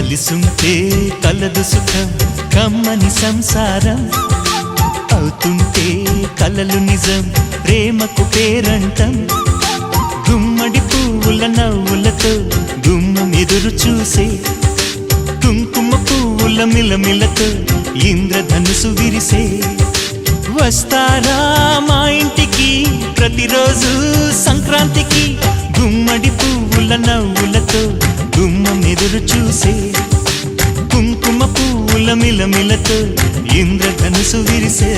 కలిసుంటే కలదు సుఖం కమ్మని సంసారం అవుతుంటే కలలు నిజం ప్రేమకు పేరంటం గుమ్మడి పువ్వుల నవ్వులతో గుమ్మం ఎదురు చూసే కుంకుమ పువ్వుల మిలమిలతో ఇంద్రధనుసు విరిసే వస్తారా మా ఇంటికి ప్రతిరోజు సంక్రాంతికి గుమ్మడి పువ్వుల నవ్వులతో గుమ్మం ఎదురు చూసే కుంకుమ పువ్వుల మిలమిలతో ఇంద్రధనుసు విరిసే